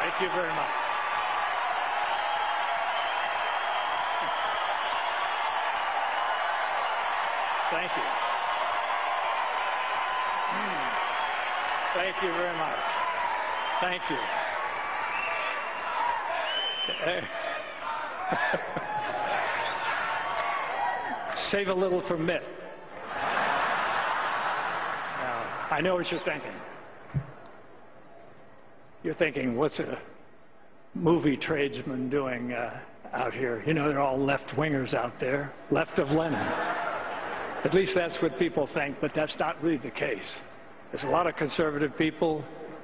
Thank you very much. Thank you. Thank you very much. Thank you. Save a little for Mitt. Now, I know what you're thinking. You're thinking, what's a movie tradesman doing out here? You know, they're all left-wingers out there, left of Lenin. At least that's what people think, but that's not really the case. There's a lot of conservative people,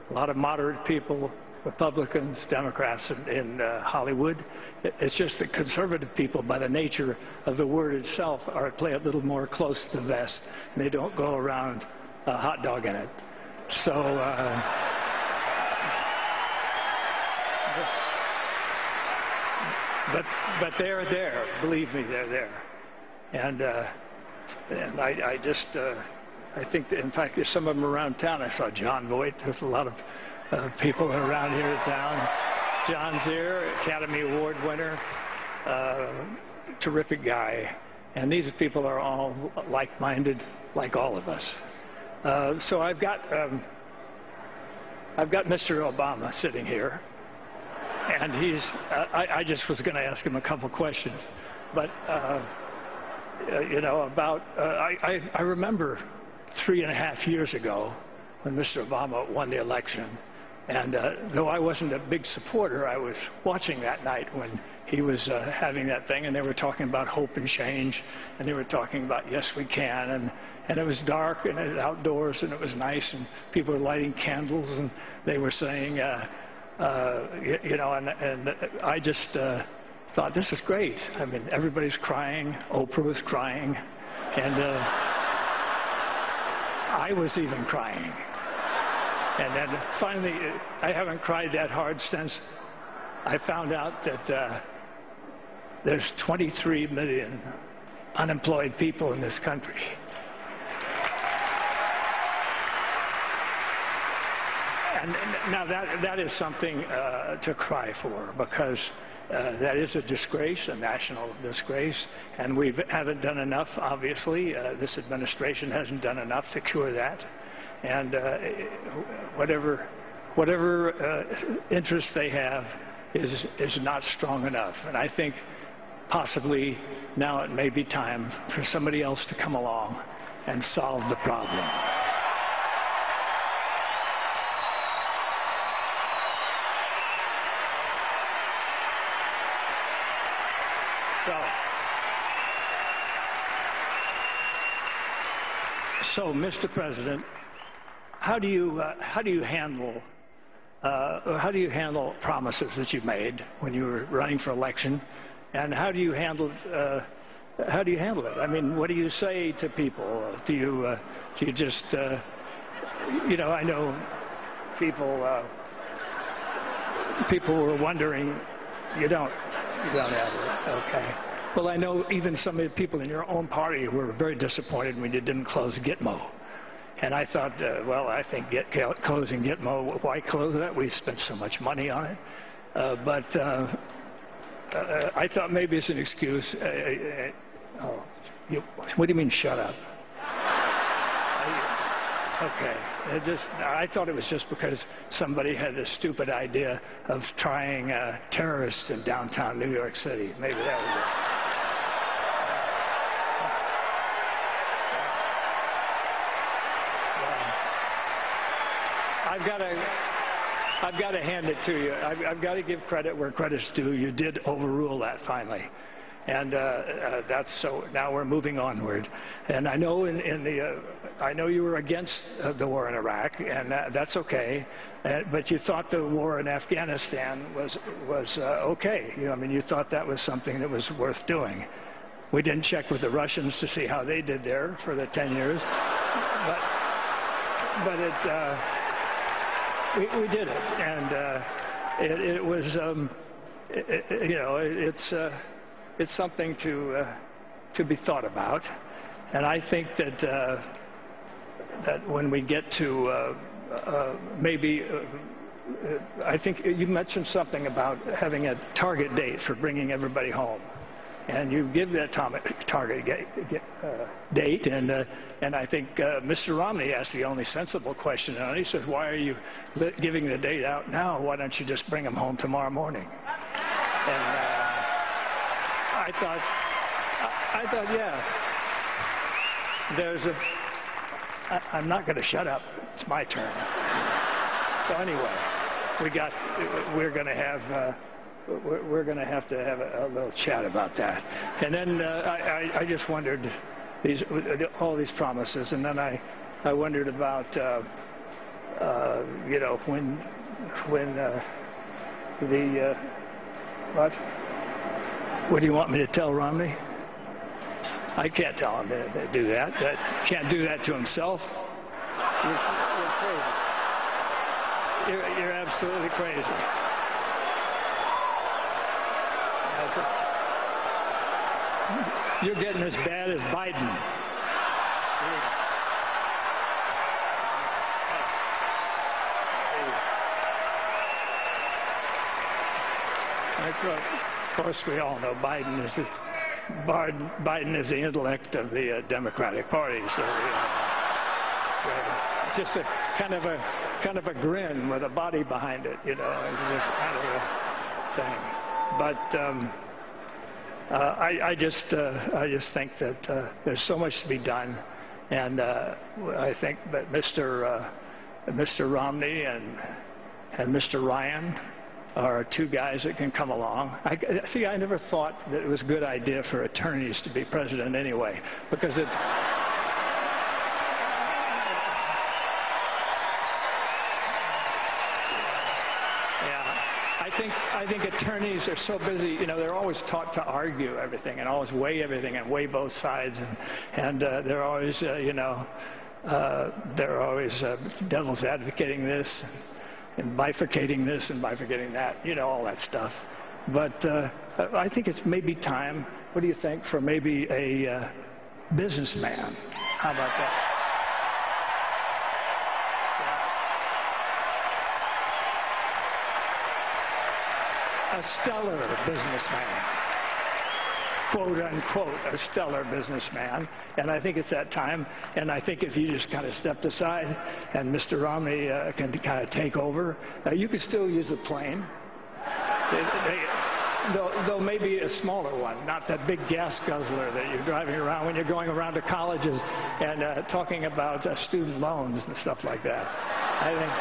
a lot of moderate people, Republicans, Democrats in Hollywood. It's just that conservative people, by the nature of the word itself, play a little more close to the vest, and they don't go around hot dogging it. So, but they're there. Believe me, they're there. And I just, I think that, in fact, there's some of them around town. I saw John Voight. There's a lot of people around here in town. John's here, Academy Award winner, terrific guy. And these people are all like-minded, like all of us. So I've got Mr. Obama sitting here, and he's. I just was going to ask him a couple questions, but you know, about I remember 3.5 years ago when Mr. Obama won the election. And though I wasn't a big supporter, I was watching that night when he was having that thing, and they were talking about hope and change, and they were talking about yes, we can, and it was dark, and it was outdoors, and it was nice, and people were lighting candles, and they were saying, you know, and I just thought, this is great. I mean, everybody's crying. Oprah was crying, and I was even crying. And then finally, I haven't cried that hard since I found out that there's 23 million unemployed people in this country. And now that is something to cry for, because that is a disgrace, a national disgrace, and we haven't done enough, obviously. This administration hasn't done enough to cure that. And whatever interest they have is not strong enough. And I think possibly now it may be time for somebody else to come along and solve the problem. So, Mr. President, how do you handle promises that you made when you were running for election, and how do you handle it? I mean, what do you say to people? Do you just you know, I know people were wondering, you don't have it, okay? Well, I know even some of the people in your own party were very disappointed when you didn't close Gitmo. And I thought, well, I think closing Gitmo, why close that? We spent so much money on it. But I thought maybe it's an excuse. What do you mean, shut up? Okay. I thought it was just because somebody had a stupid idea of trying terrorists in downtown New York City. Maybe that was it. I've got to hand it to you. I've got to give credit where credit's due. You did overrule that finally, and that's so. Now we're moving onward. And I know I know you were against the war in Iraq, and that's okay. But you thought the war in Afghanistan was okay. I mean, you thought that was something that was worth doing. We didn't check with the Russians to see how they did there for the 10 years, but it. We did it, and it was, you know, it's something to be thought about, and I think that when we get to maybe I think you mentioned something about having a target date for bringing everybody home. And you give that target date, and I think Mr. Romney asked the only sensible question, and he says, why are you giving the date out now? Why don't you just bring them home tomorrow morning? And I thought, yeah, I'm not going to shut up. It's my turn. So anyway, we're going to have to have a little chat about that. And then I just wondered all these promises, and then I wondered about you know, when what do you want me to tell Romney? I can't tell him to do that. Can't do that to himself. You're crazy. You're absolutely crazy. You're getting as bad as Biden. Of course, we all know Biden is the intellect of the Democratic Party. So it's just a kind of a grin with a body behind it, you know, this kind of a thing. But I just think that there's so much to be done, and I think that Mr. Romney and Mr. Ryan are two guys that can come along. I never thought that it was a good idea for attorneys to be president anyway, because it. I think attorneys are so busy, you know, they're always taught to argue everything and always weigh everything and weigh both sides, and they're always, you know, they're always devil's advocating this and bifurcating this and bifurcating that, you know, all that stuff. But I think it's maybe time, what do you think, for maybe a businessman? How about that? A stellar businessman, quote unquote, a stellar businessman. And I think it's that time. And I think if you just kind of stepped aside and Mr. Romney can kind of take over, you could still use a plane. Though maybe a smaller one, not that big gas guzzler that you're driving around when you're going around to colleges and talking about student loans and stuff like that. I think.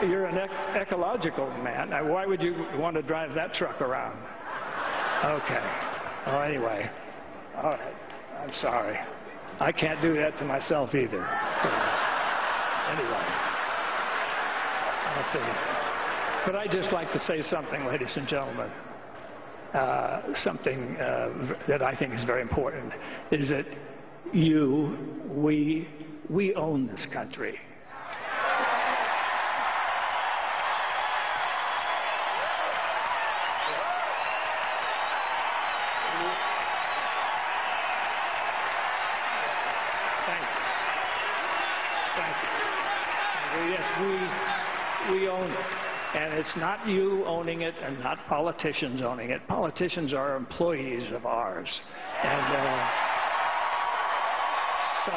You're an ecological man. Now, why would you want to drive that truck around? Okay. Well, anyway. All right. I'm sorry. I can't do that to myself either. So, anyway. Let's see. But I'd just like to say something, ladies and gentlemen. Something that I think is very important is that we own this country. We own it. And it's not you owning it and not politicians owning it. Politicians are employees of ours. And so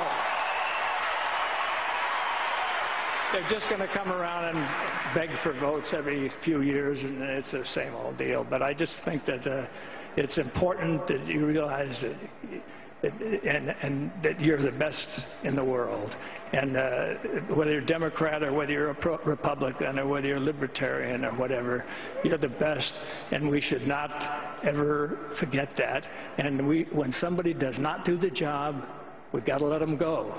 they're just going to come around and beg for votes every few years, and it's the same old deal. But I just think that it's important that you realize that and that you're the best in the world. And whether you're Democrat or whether you're a Republican or whether you're libertarian or whatever, you're the best, and we should not ever forget that. And when somebody does not do the job, we've got to let them go.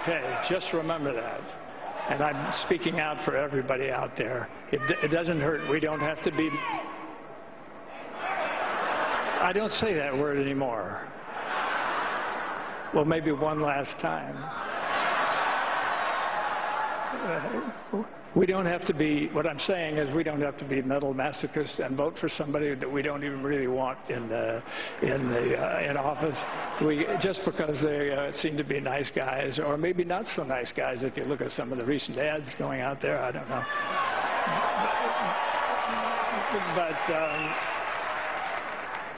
okay. Just remember that. And I'm speaking out for everybody out there. It doesn't hurt. We don't have to be... I don't say that word anymore. Well, maybe one last time. We don't have to be, what I'm saying is we don't have to be mental masochists and vote for somebody that we don't even really want in office. Just because they seem to be nice guys, or maybe not so nice guys if you look at some of the recent ads going out there, I don't know. But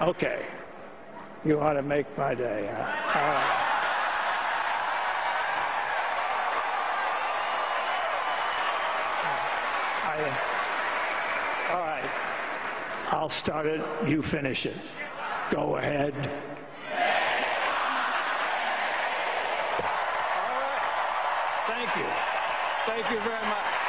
okay, you ought to make my day. Huh? All right. I'll start it. You finish it. Go ahead. All right. Thank you. Thank you very much.